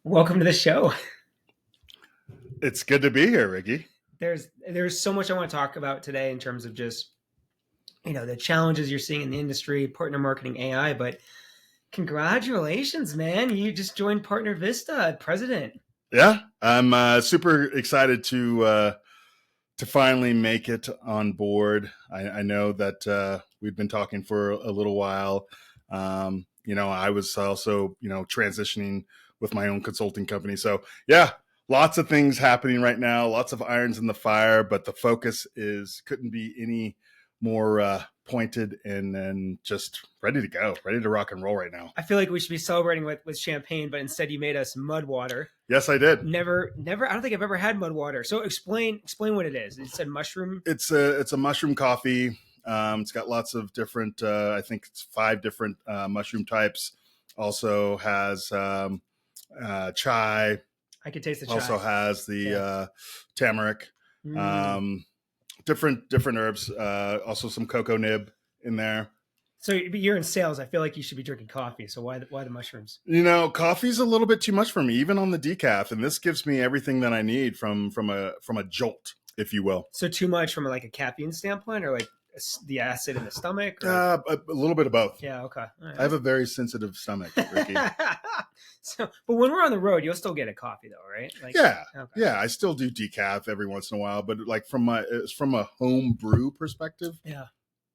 Welcome to the show. It's good to be here, Ricky. There's so much I want to talk about today in terms of just the challenges you're seeing in the industry, partner marketing AI. But congratulations, man! You just joined PartnerVista, president. Yeah, I'm super excited to finally make it on board. I know that we've been talking for a little while. I was also transitioning with my own consulting company. So yeah, lots of things happening right now. Lots of irons in the fire, but the focus is couldn't be any more pointed and just ready to go, ready to rock and roll right now. I feel like we should be celebrating with champagne, but instead you made us mud water. Yes, I did. Never. I don't think I've ever had mud water. So explain what it is. It said mushroom. It's a mushroom coffee. It's got lots of different. I think it's 5 different mushroom types. Also has chai. I could taste the chai. Also has the turmeric. Different herbs. Also some cocoa nib in there. So you're in sales. I feel like you should be drinking coffee. So why the mushrooms? Coffee's a little bit too much for me, even on the decaf, and this gives me everything that I need from a jolt, if you will. So too much from like a caffeine standpoint, or like the acid in the stomach? A little bit of both. Yeah. Okay. Right. I have a very sensitive stomach, Ricky. But when we're on the road, you'll still get a coffee, though, right? Yeah. I still do decaf every once in a while, but like from a home brew perspective, yeah,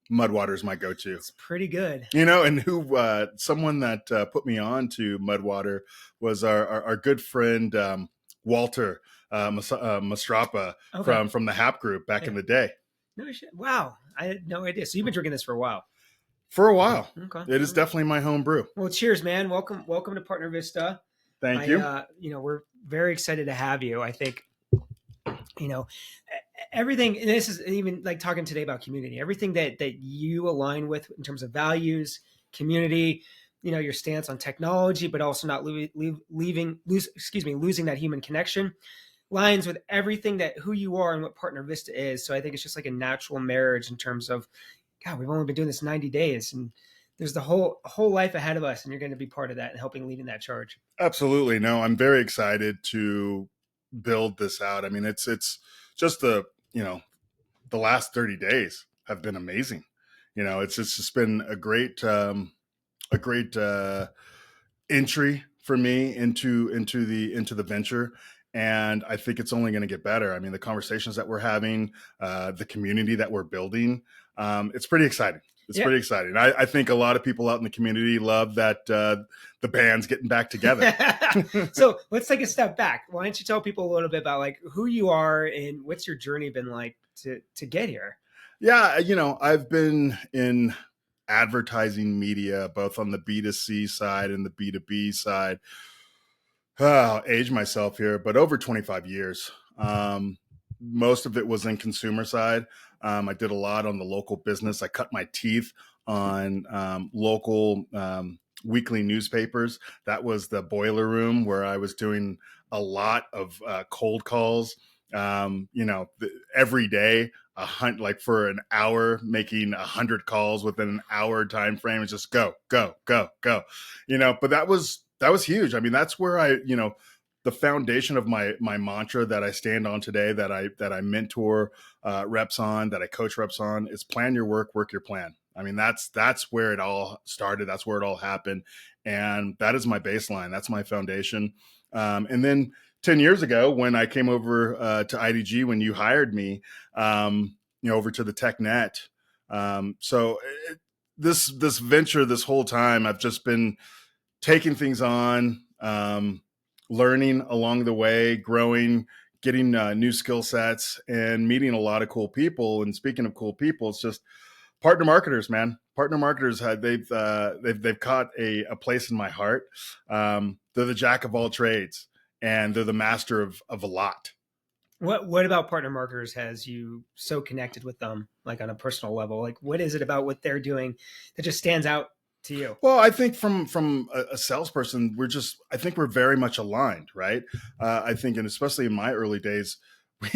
mud water is my go-to. It's pretty good. And someone that put me on to mud water was our good friend Walter Mastrapa from the HAP group back in the day. No shit. Wow. I had no idea. So you've been drinking this for a while. For a while. Okay. It is definitely my home brew. Well, cheers, man. Welcome to PartnerVista. Thank you. We're very excited to have you. I think, everything, and this is even like talking today about community, everything that you align with in terms of values, community, your stance on technology, but also not losing that human connection, lines with everything that who you are and what PartnerVista is. So I think it's just like a natural marriage in terms of, God, we've only been doing this 90 days and there's the whole life ahead of us, and you're going to be part of that and helping leading that charge. Absolutely. No, I'm very excited to build this out. I mean, it's just the last 30 days have been amazing. It's just been a great entry for me into the venture. And I think it's only going to get better. I mean, the conversations that we're having, the community that we're building, it's pretty exciting. Pretty exciting. I think a lot of people out in the community love that the band's getting back together. So let's take a step back. Why don't you tell people a little bit about like who you are and what's your journey been like to get here? Yeah, I've been in advertising media, both on the B2C side and the B2B side. I'll age myself here, but over 25 years. Most of it was in consumer side. I did a lot on the local business. I cut my teeth on local weekly newspapers. That was the boiler room where I was doing a lot of cold calls. Every day, like for an hour, making 100 calls within an hour time frame. It's just go. But that was huge. I mean, that's where the foundation of my mantra that I stand on today, that I mentor reps on, that I coach reps on, is plan your work your plan. I mean, that's where it all started. That's where it all happened. And that is my baseline. That's my foundation. And then 10 years ago, when I came over to IDG, when you hired me, over to the TechNet. This venture, this whole time, I've just been taking things on, learning along the way, growing, getting new skill sets, and meeting a lot of cool people. And speaking of cool people, it's just partner marketers, man. Partner marketers, they've caught a place in my heart. They're the jack of all trades, and they're the master of a lot. What about partner marketers has you so connected with them, like on a personal level? Like, what is it about what they're doing that just stands out to you? Well, I think from a salesperson, we're very much aligned, right? I think, and especially in my early days,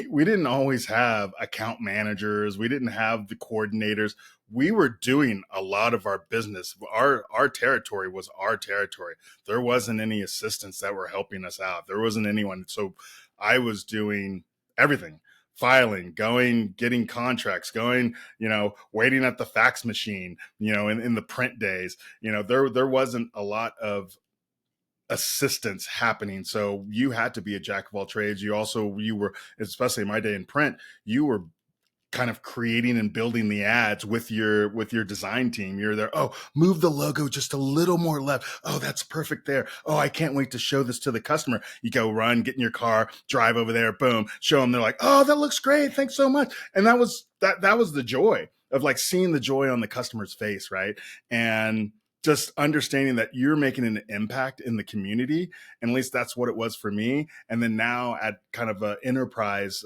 we didn't always have account managers. We didn't have the coordinators. We were doing a lot of our business. Our territory was our territory. There wasn't any assistants that were helping us out. There wasn't anyone. So I was doing everything, filing, going, getting contracts, going, waiting at the fax machine, in the print days. There wasn't a lot of assistance happening. So you had to be a jack of all trades. You were, especially in my day in print, you were kind of creating and building the ads with your design team. You're there. Oh, move the logo just a little more left. Oh, that's perfect there. Oh, I can't wait to show this to the customer. You go run, get in your car, drive over there, boom, show them. They're like, oh, that looks great. Thanks so much. And that was the joy of like seeing the joy on the customer's face. Right. And just understanding that you're making an impact in the community. And at least that's what it was for me. And then now at kind of an enterprise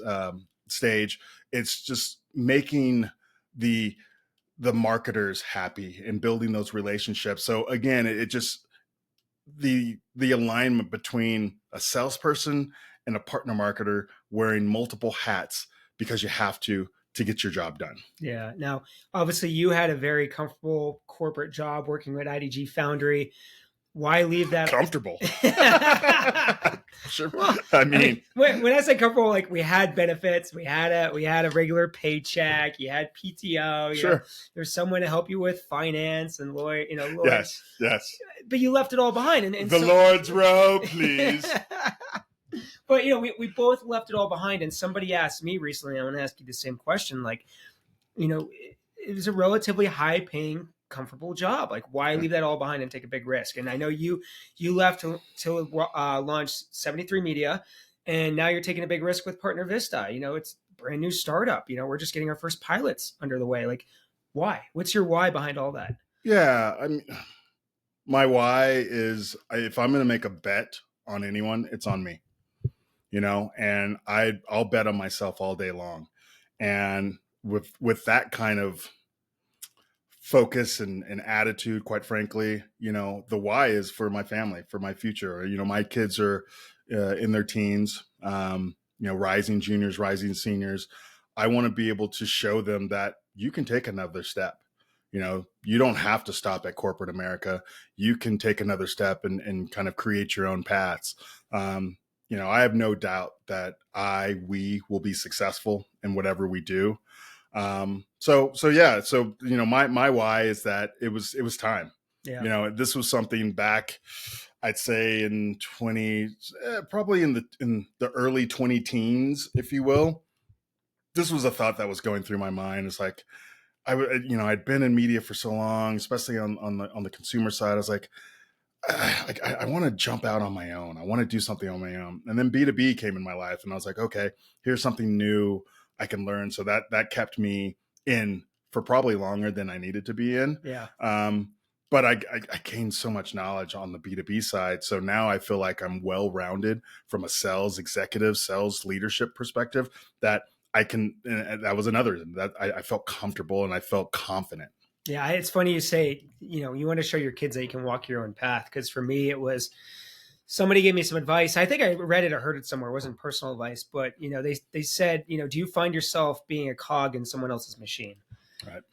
stage, it's just making the marketers happy and building those relationships. So again, it just the alignment between a salesperson and a partner marketer wearing multiple hats because you have to get your job done. Yeah. Now, obviously, you had a very comfortable corporate job working with IDG Foundry. Why leave that comfortable? Sure. Well, I mean, when I say comfortable, like we had benefits, we had a regular paycheck, you had PTO, sure. There's someone to help you with finance and lawyer. Yes. But you left it all behind, and the Lord's robe, please. But we both left it all behind, and somebody asked me recently. I want to ask you the same question. Like, it was a relatively high-paying, comfortable job. Like, why leave that all behind and take a big risk? And I know you left to launch 73 Media, and now you're taking a big risk with PartnerVista. It's a brand new startup. We're just getting our first pilots under the way. Like, why? What's your why behind all that? Yeah, I mean, my why is if I'm going to make a bet on anyone, it's on me. And I'll bet on myself all day long. And with that kind of focus and attitude, quite frankly, the why is for my family, for my future. My kids are in their teens, rising juniors, rising seniors. I want to be able to show them that you can take another step. You don't have to stop at corporate America. You can take another step and kind of create your own paths. I have no doubt that we will be successful in whatever we do. So my why is that it was time. Yeah. This was something back, I'd say in probably in the early 20 teens, if you will. This was a thought that was going through my mind. It's like, I'd been in media for so long, especially on the consumer side. I was like, I want to jump out on my own. I want to do something on my own. And then B2B came in my life, and I was like, okay, here's something new I can learn. So that kept me in for probably longer than I needed to be in. Yeah. But I gained so much knowledge on the B2B side. So now I feel like I'm well-rounded from a sales leadership perspective that I can, and that was another that I felt comfortable and I felt confident. Yeah, it's funny you say, you want to show your kids that you can walk your own path. Because for me, it was somebody gave me some advice. I think I read it or heard it somewhere. It wasn't personal advice, but they said, do you find yourself being a cog in someone else's machine?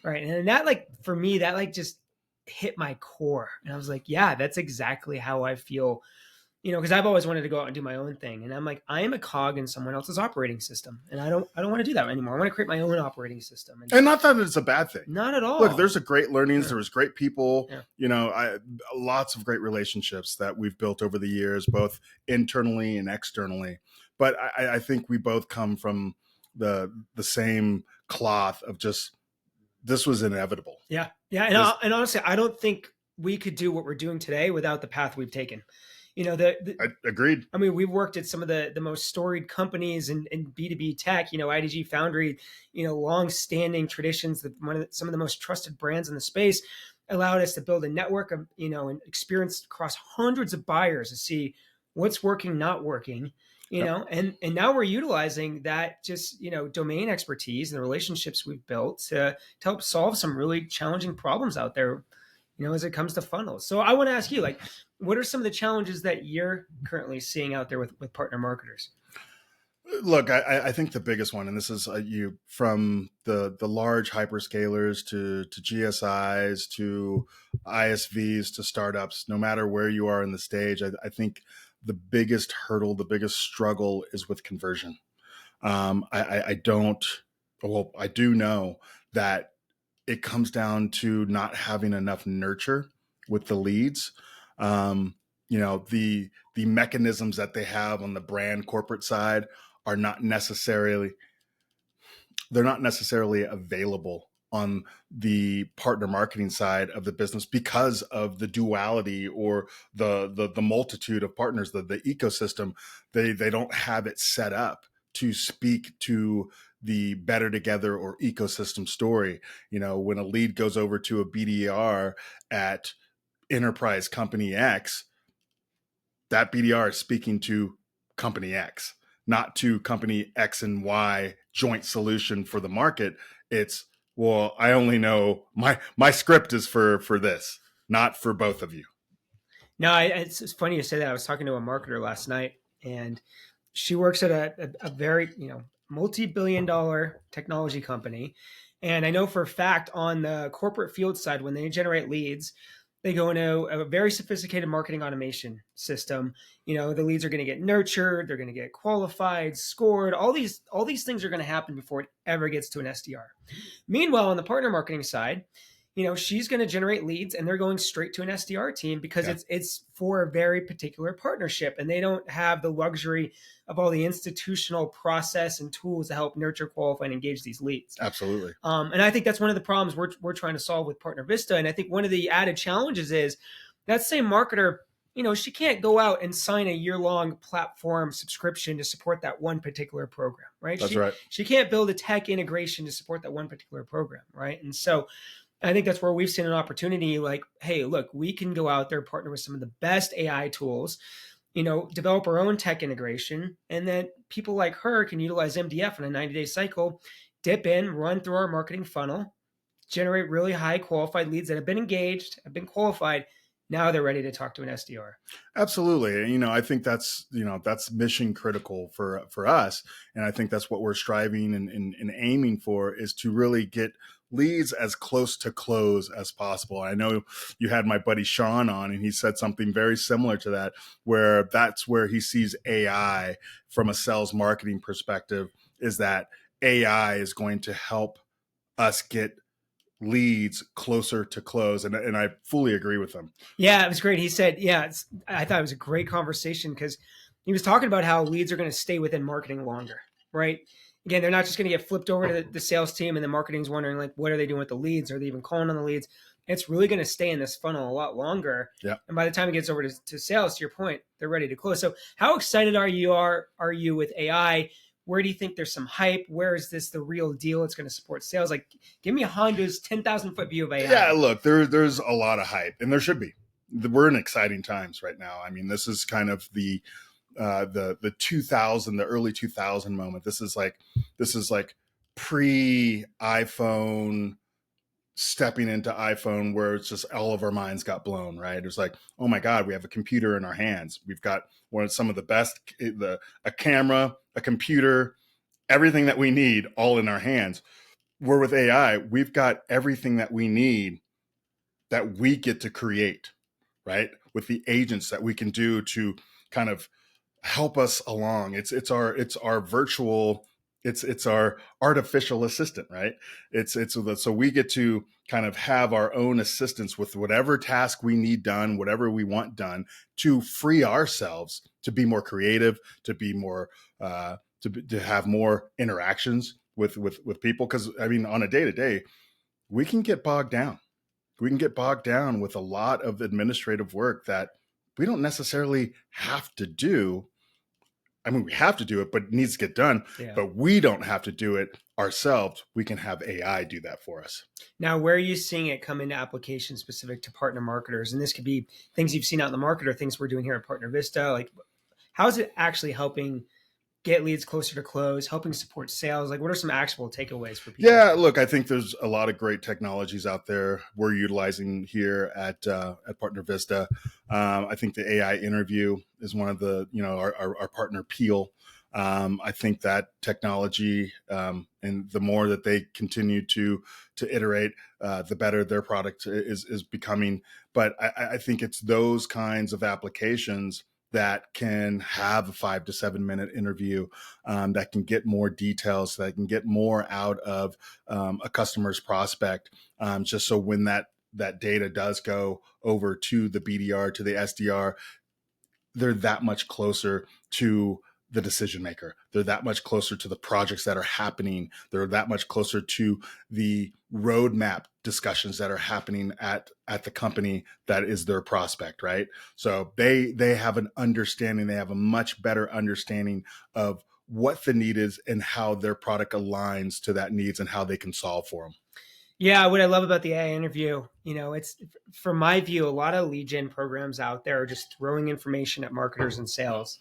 Right. And that for me, that just hit my core. And I was like, yeah, that's exactly how I feel. Because I've always wanted to go out and do my own thing. And I'm like, I am a cog in someone else's operating system. And I don't want to do that anymore. I want to create my own operating system. And not that it's a bad thing. Not at all. Look, there's a great learnings. Yeah. There was great people, lots of great relationships that we've built over the years, both internally and externally. But I think we both come from the same cloth of just, this was inevitable. Yeah. Yeah. And honestly, I don't think we could do what we're doing today without the path we've taken. I agreed. I mean, we've worked at some of the most storied companies in B2B tech, IDG Foundry, long-standing traditions, some of the most trusted brands in the space allowed us to build a network of, and experience across hundreds of buyers to see what's working, not working, and now we're utilizing that just, domain expertise and the relationships we've built to help solve some really challenging problems out there, as it comes to funnels. So I want to ask you, what are some of the challenges that you're currently seeing out there with partner marketers? Look, I think the biggest one, and this is you from the large hyperscalers to GSIs to ISVs to startups, no matter where you are in the stage, I think the biggest hurdle, the biggest struggle is with conversion. I don't, well, I do know that it comes down to not having enough nurture with the leads. Um, the mechanisms that they have on the brand corporate side are not necessarily they're not necessarily available on the partner marketing side of the business because of the duality or the multitude of partners, the ecosystem. They don't have it set up to speak to the better together or ecosystem story. When a lead goes over to a BDR at enterprise company X, that BDR is speaking to company X, not to company X and Y joint solution for the market. It's, well, I only know my script is for this, not for both of you. No, it's funny you say that. I was talking to a marketer last night, and she works at a very multi-billion-dollar technology company, and I know for a fact on the corporate field side, when they generate leads, they go into a very sophisticated marketing automation system. The leads are going to get nurtured, they're going to get qualified, scored. All these things are going to happen before it ever gets to an SDR. Meanwhile, on the partner marketing side, she's going to generate leads and they're going straight to an SDR team because it's for a very particular partnership, and they don't have the luxury of all the institutional process and tools to help nurture, qualify, and engage these leads. Absolutely. And I think that's one of the problems we're trying to solve with PartnerVista. And I think one of the added challenges is that same marketer, she can't go out and sign a year-long platform subscription to support that one particular program, right? That's right. She can't build a tech integration to support that one particular program, right? And so I think that's where we've seen an opportunity like, hey, look, we can go out there, partner with some of the best AI tools, develop our own tech integration, and then people like her can utilize MDF in a 90-day cycle, dip in, run through our marketing funnel, generate really high qualified leads that have been engaged, have been qualified. Now they're ready to talk to an SDR. Absolutely. I think that's mission critical for us. And I think that's what we're striving and aiming for, is to really get leads as close to close as possible. I know you had my buddy Sean on, and he said something very similar to that, where that's where he sees AI from a sales marketing perspective, is that AI is going to help us get leads closer to close. And I fully agree with him. Yeah, it was great. He said, I thought it was a great conversation because he was talking about how leads are going to stay within marketing longer, right? Again, they're not just going to get flipped over to the sales team and the marketing's wondering, like, what are they doing with the leads? Are they even calling on the leads? It's really going to stay in this funnel a lot longer. Yeah. And by the time it gets over to sales, to your point, they're ready to close. So how excited are you with AI? Where do you think there's some hype? Where is this the real deal? It's going to support sales. Like, give me a Hondo's 10,000 foot view of AI. Yeah, look, there's a lot of hype, and there should be. We're in exciting times right now. I mean, this is kind of the 2000, the early 2000 moment. This is like pre iPhone, stepping into iPhone, where it's just all of our minds got blown, right? It was like, oh my God, we have a computer in our hands. We've got some of the best, a camera, a computer, everything that we need all in our hands. Where with AI, we've got everything that we need that we get to create, right? With the agents that we can do to kind of help us along. It's our virtual, it's our artificial assistant, right? So we get to kind of have our own assistants with whatever task we need done, whatever we want done, to free ourselves to be more creative, to be more to have more interactions with people. Because I mean, on a day-to-day, we can get bogged down. We can get bogged down with a lot of administrative work that we don't necessarily have to do. I mean, we have to do it, but it needs to get done. Yeah. But we don't have to do it ourselves. We can have AI do that for us. Now, where are you seeing it come into application specific to partner marketers? And this could be things you've seen out in the market or things we're doing here at PartnerVista. Like, how is it actually helping get leads closer to close, helping support sales? Like, what are some actionable takeaways for people? Yeah, look, I think there's a lot of great technologies out there we're utilizing here at PartnerVista. I think the AI interview is one of the, our partner Peel. I think that technology, and the more that they continue to iterate, the better their product is becoming. But I think it's those kinds of applications that can have a 5 to 7 minute interview, that can get more details, that can get more out of a customer's prospect, just so when that data does go over to the BDR, to the SDR, they're that much closer to the decision maker. They're that much closer to the projects that are happening. They're that much closer to the roadmap discussions that are happening at the company that is their prospect, right? So they have an understanding, they have a much better understanding of what the need is and how their product aligns to that needs and how they can solve for them. Yeah, what I love about the AI interview, it's from my view, a lot of lead gen programs out there are just throwing information at marketers and sales,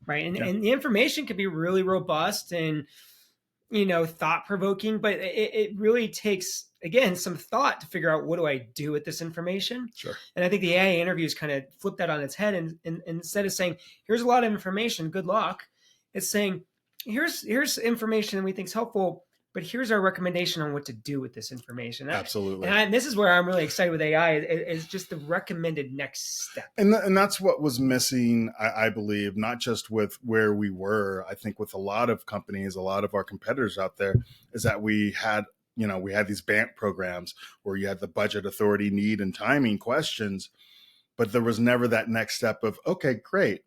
right? And Yeah, and the information can be really robust and thought provoking, but it really takes again some thought to figure out what do I do with this information. sure. And I think the AI interviews kind of flip that on its head, and instead of saying here's a lot of information, good luck, it's saying here's information that we think is helpful, but here's our recommendation on what to do with this information. Absolutely. And this is where I'm really excited with AI is just the recommended next step. And that's what was missing, I believe, not just with where we were. I think with a lot of companies, a lot of our competitors out there, is that we had these BANT programs where you had the budget, authority, need, and timing questions, but there was never that next step of, okay, great.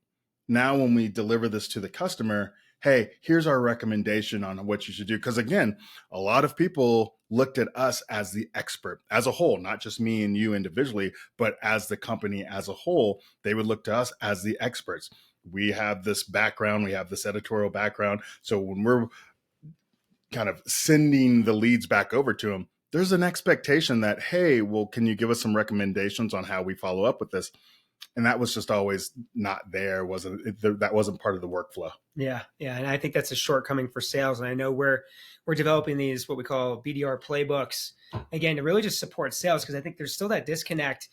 Now, when we deliver this to the customer, hey, here's our recommendation on what you should do. Because again, a lot of people looked at us as the expert as a whole, not just me and you individually, but as the company as a whole. They would look to us as the experts. We have this background, we have this editorial background. So when we're kind of sending the leads back over to them, there's an expectation that, hey, well, can you give us some recommendations on how we follow up with this? And that was just always not there. That wasn't part of the workflow. Yeah, and I think that's a shortcoming for sales. And I know we're developing these what we call BDR playbooks again to really just support sales, because I think there's still that disconnect.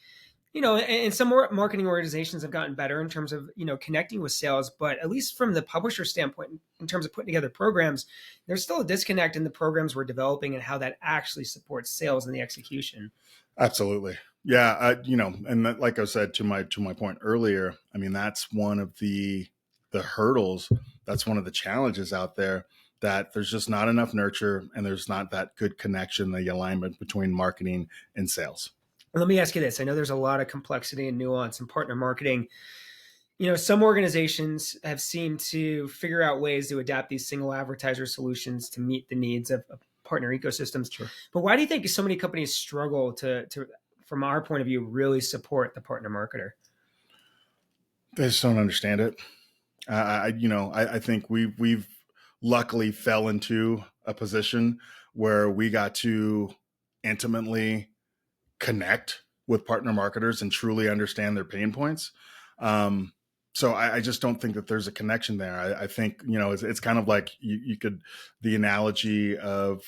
And some more marketing organizations have gotten better in terms of connecting with sales, but at least from the publisher standpoint, in terms of putting together programs, there's still a disconnect in the programs we're developing and how that actually supports sales and the execution. Absolutely. Yeah. And that, like I said, to my point earlier, I mean, that's one of the hurdles. That's one of the challenges out there, that there's just not enough nurture and there's not that good connection, the alignment between marketing and sales. Let me ask you this. I know there's a lot of complexity and nuance in partner marketing. Some organizations have seemed to figure out ways to adapt these single advertiser solutions to meet the needs of partner ecosystems. Sure. But why do you think so many companies struggle to, from our point of view, really support the partner marketer? They just don't understand it. I think we've luckily fell into a position where we got to intimately connect with partner marketers and truly understand their pain points. So I just don't think that there's a connection there. I think, it's kind of like you could, the analogy of,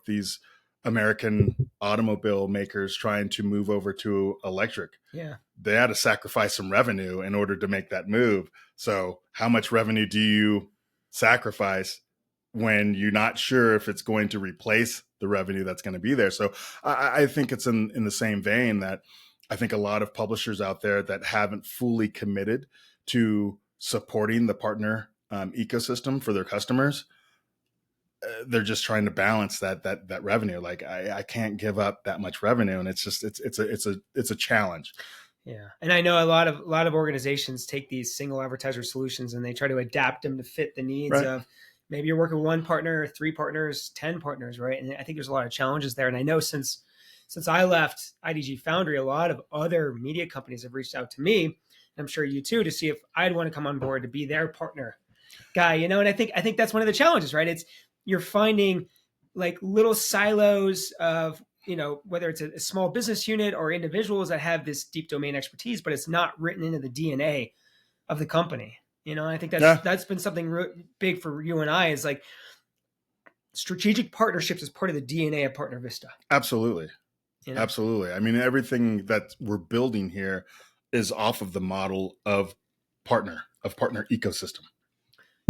these American automobile makers trying to move over to electric. Yeah. They had to sacrifice some revenue in order to make that move. So how much revenue do you sacrifice when you're not sure if it's going to replace the revenue that's going to be there? So I think it's in the same vein that I think a lot of publishers out there that haven't fully committed to supporting the partner ecosystem for their customers, they're just trying to balance that revenue. Like I can't give up that much revenue, and it's a challenge. Yeah, and I know a lot of organizations take these single advertiser solutions and they try to adapt them to fit the needs Right. of maybe you're working with one partner, 3 partners, 10 partners, right? And I think there's a lot of challenges there. And I know since I left IDG Foundry, a lot of other media companies have reached out to me, and I'm sure you too, to see if I'd want to come on board to be their partner guy. And I think that's one of the challenges, right? It's you're finding like little silos of whether it's a small business unit or individuals that have this deep domain expertise, but it's not written into the DNA of the company. I think that's been something big for you and I, is like strategic partnerships is part of the DNA of PartnerVista. Absolutely. Absolutely. I mean, everything that we're building here is off of the model of partner ecosystem.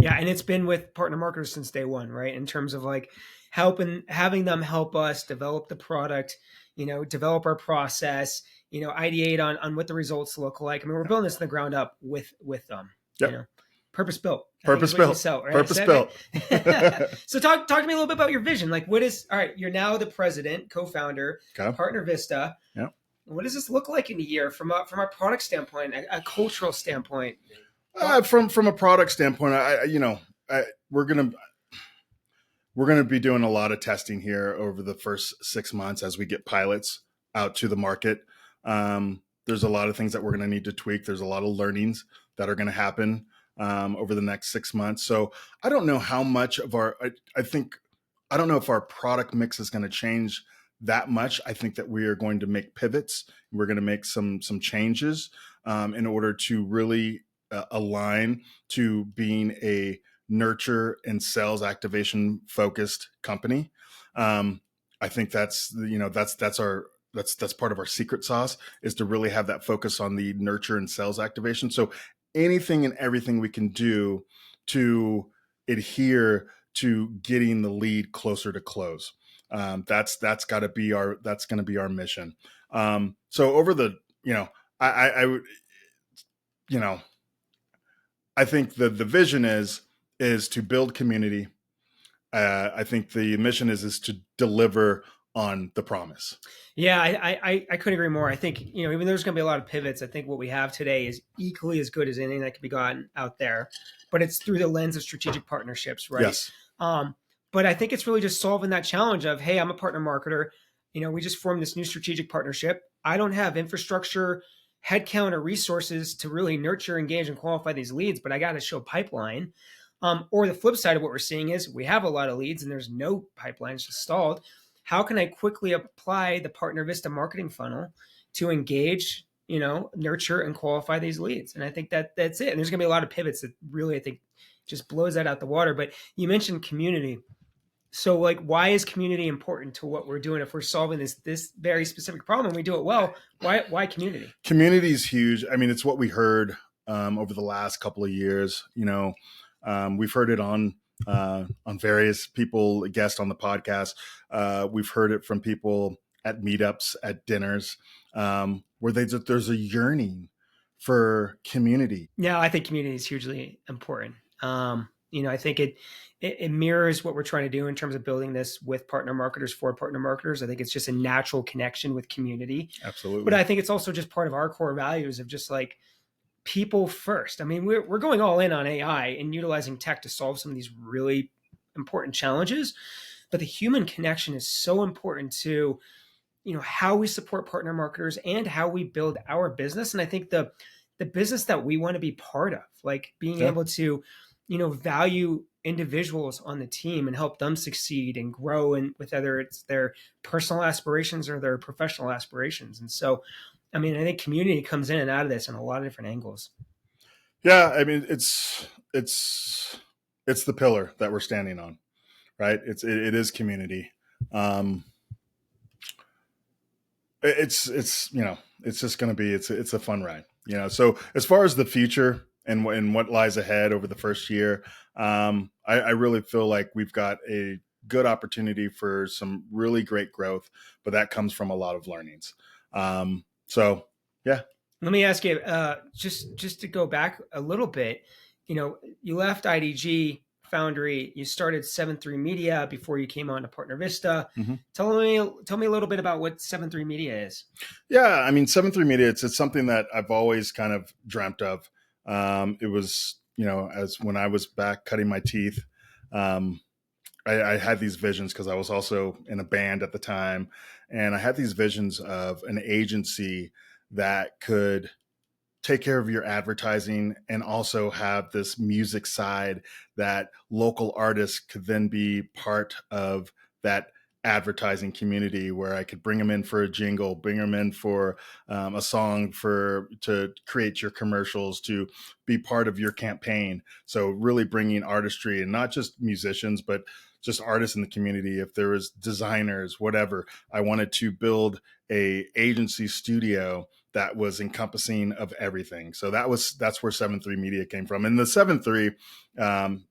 Yeah, and it's been with partner marketers since day one, right? In terms of like having them help us develop the product, develop our process, ideate on what the results look like. I mean, we're building this in the ground up with them, you Yep. know, purpose built. I think is Purpose what you built. sell, right? Purpose built. So talk to me a little bit about your vision. Like, what is all right? You're now the president, co-founder, Okay. PartnerVista. Yep. What does this look like in a year from a product standpoint, a cultural standpoint? From a product standpoint, we're gonna be doing a lot of testing here over the first 6 months as we get pilots out to the market. There's a lot of things that we're gonna need to tweak. There's a lot of learnings that are gonna happen over the next 6 months. So I don't know how much of I don't know if our product mix is going to change that much. I think that we are going to make pivots. We're going to make some changes in order to really align to being a nurture and sales activation focused company. I think that's that's part of our secret sauce, is to really have that focus on the nurture and sales activation. So anything and everything we can do to adhere to getting the lead closer to close. That's got to be going to be our mission. So over the, I would, I think the vision is to build community. I think the mission is to deliver on the promise. Yeah, I couldn't agree more. I think, even though there's going to be a lot of pivots, I think what we have today is equally as good as anything that could be gotten out there, but it's through the lens of strategic partnerships, right? Yes. But I think it's really just solving that challenge of, hey, I'm a partner marketer. We just formed this new strategic partnership. I don't have infrastructure, headcount, or resources to really nurture, engage, and qualify these leads, but I got to show pipeline. Or the flip side of what we're seeing is we have a lot of leads and there's no pipeline, it's just stalled. How can I quickly apply the PartnerVista marketing funnel to engage, nurture and qualify these leads? And I think that's it. And there's going to be a lot of pivots that really, I think, just blows that out the water. But you mentioned community. So like, why is community important to what we're doing? If we're solving this very specific problem and we do it well, why community? Community is huge. I mean, it's what we heard over the last couple of years. We've heard it on various people, guests on the podcast. We've heard it from people at meetups, at dinners, where there's a yearning for community. Yeah, I think community is hugely important. I think it mirrors what we're trying to do in terms of building this with partner marketers for partner marketers. I think it's just a natural connection with community. Absolutely. But I think it's also just part of our core values of just like people first. I mean, we're going all in on AI and utilizing tech to solve some of these really important challenges. But the human connection is so important to, how we support partner marketers and how we build our business. And I think the business that we want to be part of, like being able to, value individuals on the team and help them succeed and grow, and whether it's their personal aspirations or their professional aspirations. And so, I mean, I think community comes in and out of this in a lot of different angles. Yeah, I mean, it's the pillar that we're standing on, right? It is community. It's just going to be it's a fun ride, So as far as the future and what lies ahead over the first year, I really feel like we've got a good opportunity for some really great growth, but that comes from a lot of learnings. So, yeah. Let me ask you, just to go back a little bit, you left IDG Foundry, you started 7-3 Media before you came on to PartnerVista. Mm-hmm. Tell me a little bit about what 7-3 Media is. Yeah, I mean, 7-3 Media, it's something that I've always kind of dreamt of. It was, as when I was back cutting my teeth, I had these visions because I was also in a band at the time, and I had these visions of an agency that could take care of your advertising and also have this music side that local artists could then be part of that advertising community, where I could bring them in for a jingle, bring them in for a song to create your commercials, to be part of your campaign. So really bringing artistry, and not just musicians, but just artists in the community. If there was designers, whatever, I wanted to build a agency studio that was encompassing of everything. So that's where 7-3 Media came from. And the 7-3,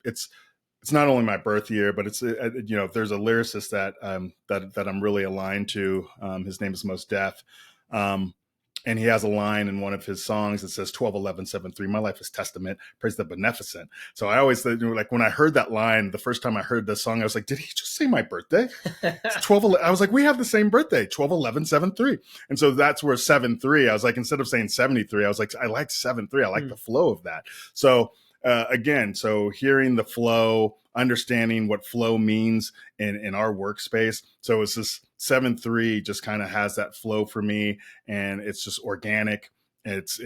it's not only my birth year, but it's there's a lyricist that that I'm really aligned to. His name is Mos Def. And he has a line in one of his songs that says 12-11-7-3, my life is testament, praise the beneficent. So I always think, like, when I heard that line, the first time I heard this song, I was like, did he just say my birthday? It's 12, I was like, we have the same birthday, 12-11-7-3. And so that's where 7-3, I was like, instead of saying 73, I was like, I like 7-3. I like the flow of that. So again, so hearing the flow, understanding what flow means in our workspace. So it's this 7-3 just kind of has that flow for me, and it's just organic. It's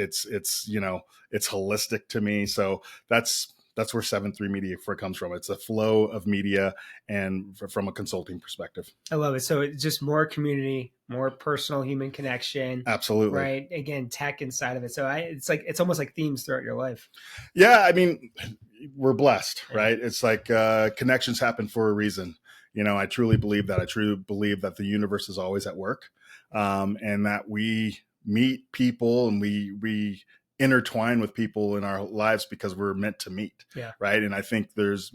holistic to me. So that's where 7-3 Media comes from. It's a flow of media and from a consulting perspective. I love it. So it's just more community, more personal human connection. Absolutely. Right. Again, tech inside of it. So it's almost like themes throughout your life. Yeah. I mean, we're blessed, right? It's like connections happen for a reason. I truly believe that. I truly believe that the universe is always at work, and that we meet people and we intertwine with people in our lives because we're meant to meet. Yeah. Right. And I think there's,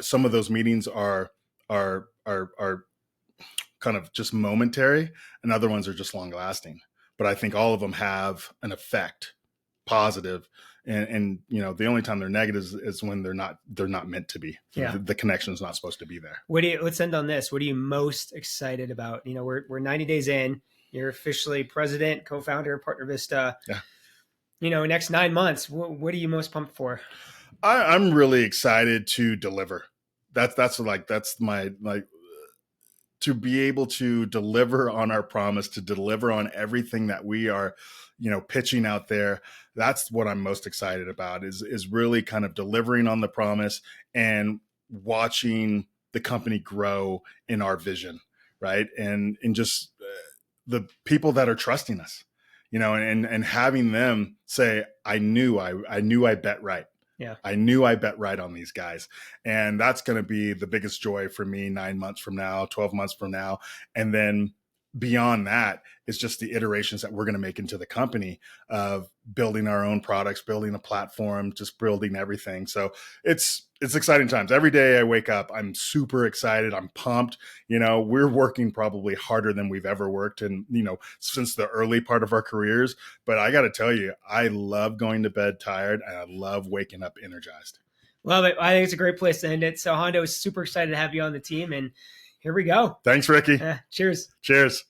some of those meetings are kind of just momentary, and other ones are just long lasting. But I think all of them have an effect, positive. And the only time they're negative is when they're not meant to be. Yeah. The connection is not supposed to be there. Let's end on this. What are you most excited about? We're 90 days in. You're officially president, co-founder of PartnerVista. Yeah. Next 9 months, what are you most pumped for? I'm really excited to deliver. That's my to be able to deliver on our promise, to deliver on everything that we are, pitching out there. That's what I'm most excited about is really kind of delivering on the promise and watching the company grow in our vision. Right. And just the people that are trusting us, and having them say, I knew I bet right. Yeah. I knew I bet right on these guys. And that's going to be the biggest joy for me 9 months from now, 12 months from now. And then beyond that is just the iterations that we're going to make into the company of building our own products, building a platform, just building everything. So it's exciting times. Every day I wake up, I'm super excited. I'm pumped. We're working probably harder than we've ever worked and, since the early part of our careers. But I got to tell you, I love going to bed tired and I love waking up energized. Love it. I think it's a great place to end it. So Hondo is super excited to have you on the team, and here we go. Thanks, Ricky. Cheers. Cheers.